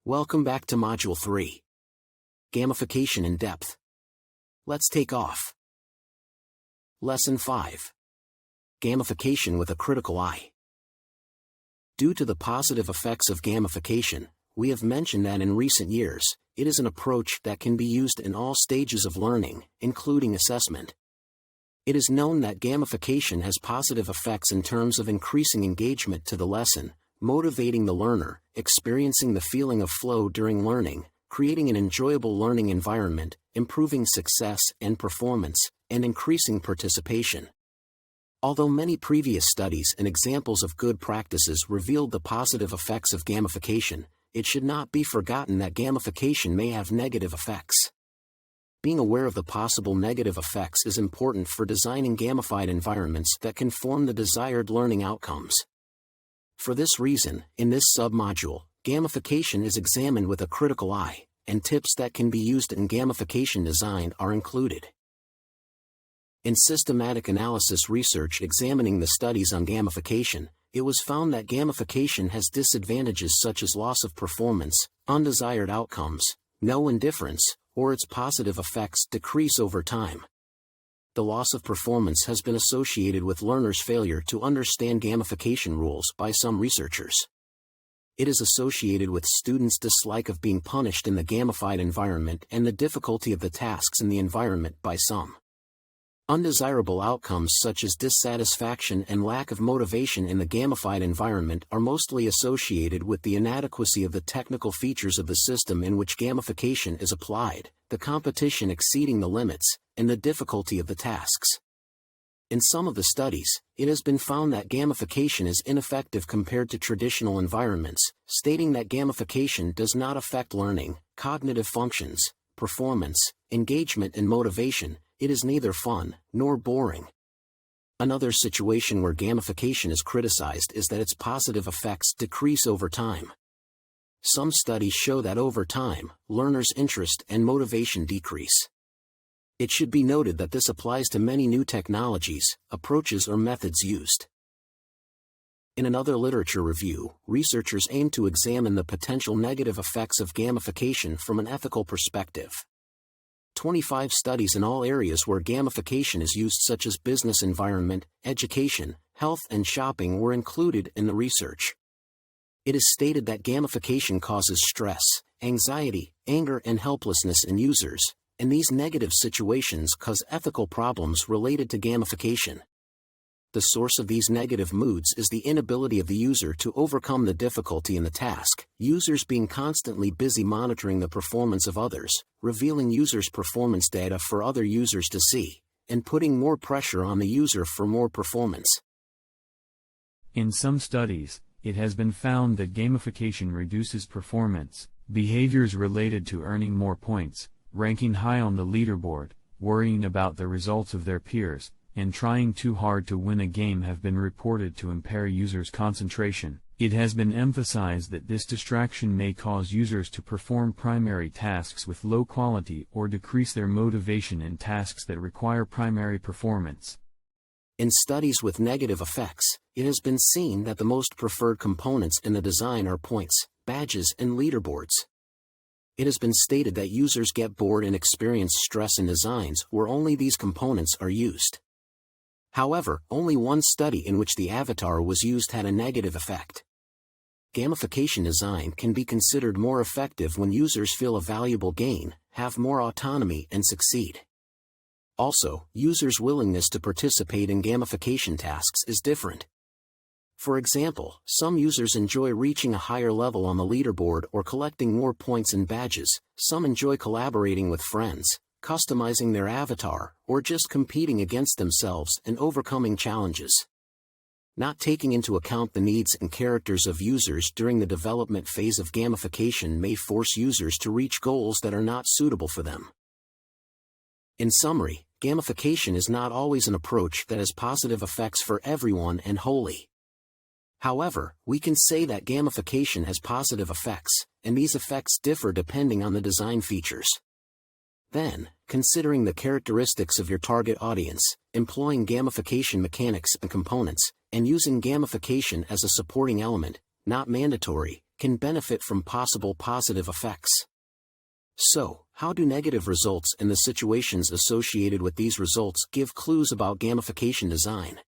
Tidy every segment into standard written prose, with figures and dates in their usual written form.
Welcome back to Module 3. Gamification in Depth. Let's take off. Lesson 5. Gamification with a Critical Eye. Due to the positive effects of gamification, we have mentioned that in recent years, it is an approach that can be used in all stages of learning, including assessment. It is known that gamification has positive effects in terms of increasing engagement to the lesson, motivating the learner, experiencing the feeling of flow during learning, creating an enjoyable learning environment, improving success and performance, and increasing participation. Although many previous studies and examples of good practices revealed the positive effects of gamification, it should not be forgotten that gamification may have negative effects. Being aware of the possible negative effects is important for designing gamified environments that can form the desired learning outcomes. For this reason, in this submodule, gamification is examined with a critical eye, and tips that can be used in gamification design are included. In systematic analysis research examining the studies on gamification, it was found that gamification has disadvantages such as loss of performance, undesired outcomes, no indifference, or its positive effects decrease over time. The loss of performance has been associated with learners' failure to understand gamification rules by some researchers. It is associated with students' dislike of being punished in the gamified environment and the difficulty of the tasks in the environment by some. Undesirable outcomes such as dissatisfaction and lack of motivation in the gamified environment are mostly associated with the inadequacy of the technical features of the system in which gamification is applied, the competition exceeding the limits, and the difficulty of the tasks. In some of the studies, it has been found that gamification is ineffective compared to traditional environments, stating that gamification does not affect learning, cognitive functions, performance, engagement and motivation. It is neither fun nor boring. Another situation where gamification is criticized is that its positive effects decrease over time. Some studies show that over time, learners' interest and motivation decrease. It should be noted that this applies to many new technologies, approaches or methods used. In another literature review, researchers aim to examine the potential negative effects of gamification from an ethical perspective. 25 studies in all areas where gamification is used such as business environment, education, health and shopping were included in the research. It is stated that gamification causes stress, anxiety, anger and helplessness in users, and these negative situations cause ethical problems related to gamification. The source of these negative moods is the inability of the user to overcome the difficulty in the task, users being constantly busy monitoring the performance of others, revealing users' performance data for other users to see, and putting more pressure on the user for more performance. In some studies, it has been found that gamification reduces performance, behaviors related to earning more points, ranking high on the leaderboard, worrying about the results of their peers, and trying too hard to win a game have been reported to impair users' concentration. It has been emphasized that this distraction may cause users to perform primary tasks with low quality or decrease their motivation in tasks that require primary performance. In studies with negative effects, it has been seen that the most preferred components in the design are points, badges, and leaderboards. It has been stated that users get bored and experience stress in designs where only these components are used. However, only one study in which the avatar was used had a negative effect. Gamification design can be considered more effective when users feel a valuable gain, have more autonomy and succeed. Also, users' willingness to participate in gamification tasks is different. For example, some users enjoy reaching a higher level on the leaderboard or collecting more points and badges, some enjoy collaborating with friends, customizing their avatar, or just competing against themselves and overcoming challenges. Not taking into account the needs and characters of users during the development phase of gamification may force users to reach goals that are not suitable for them. In summary, gamification is not always an approach that has positive effects for everyone and wholly. However, we can say that gamification has positive effects, and these effects differ depending on the design features. Then, considering the characteristics of your target audience, employing gamification mechanics and components, and using gamification as a supporting element, not mandatory, can benefit from possible positive effects. So, how do negative results and the situations associated with these results give clues about gamification design?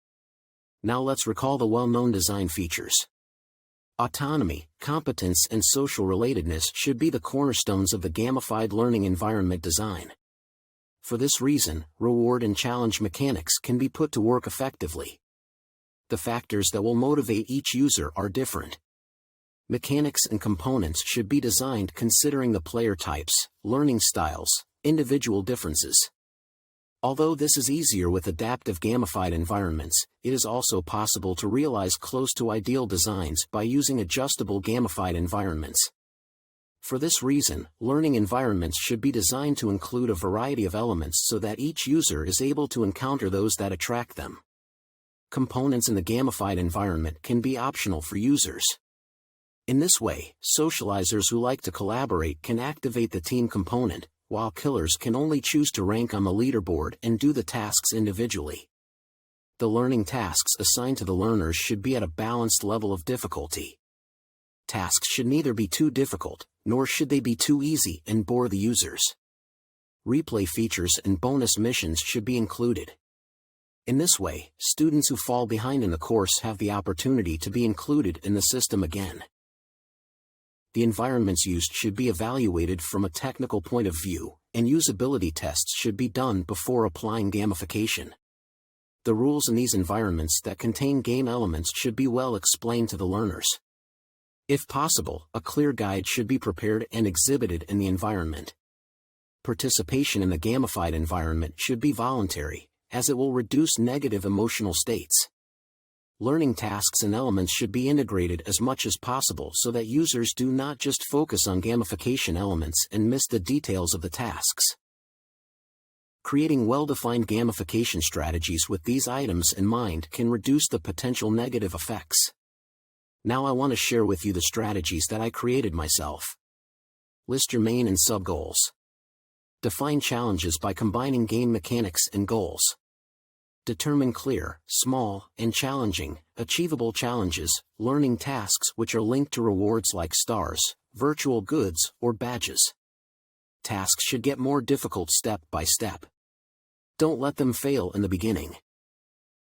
Now let's recall the well-known design features. Autonomy, competence, and social relatedness should be the cornerstones of the gamified learning environment design. For this reason, reward and challenge mechanics can be put to work effectively. The factors that will motivate each user are different. Mechanics and components should be designed considering the player types, learning styles, individual differences. Although this is easier with adaptive gamified environments, it is also possible to realize close to ideal designs by using adjustable gamified environments. For this reason, learning environments should be designed to include a variety of elements so that each user is able to encounter those that attract them. Components in the gamified environment can be optional for users. In this way, socializers who like to collaborate can activate the team component, while killers can only choose to rank on the leaderboard and do the tasks individually. The learning tasks assigned to the learners should be at a balanced level of difficulty. Tasks should neither be too difficult, nor should they be too easy and bore the users. Replay features and bonus missions should be included. In this way, students who fall behind in the course have the opportunity to be included in the system again. The environments used should be evaluated from a technical point of view, and usability tests should be done before applying gamification. The rules in these environments that contain game elements should be well explained to the learners. If possible, a clear guide should be prepared and exhibited in the environment. Participation in the gamified environment should be voluntary, as it will reduce negative emotional states. Learning tasks and elements should be integrated as much as possible so that users do not just focus on gamification elements and miss the details of the tasks. Creating well-defined gamification strategies with these items in mind can reduce the potential negative effects. Now I want to share with you the strategies that I created myself. List your main and sub-goals. Define challenges by combining game mechanics and goals. Determine clear, small, and challenging, achievable challenges, learning tasks which are linked to rewards like stars, virtual goods, or badges. Tasks should get more difficult step by step. Don't let them fail in the beginning.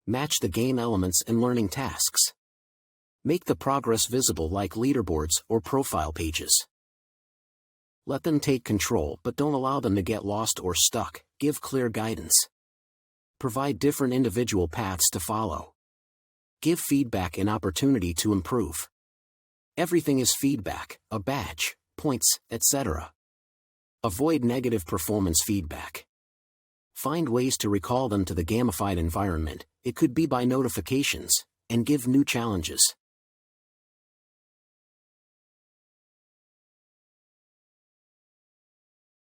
Match the game elements and learning tasks. Make the progress visible like leaderboards or profile pages. Let them take control but don't allow them to get lost or stuck. Give clear guidance. Provide different individual paths to follow. Give feedback and opportunity to improve. Everything is feedback, a badge, points, etc. Avoid negative performance feedback. Find ways to recall them to the gamified environment, it could be by notifications, and give new challenges.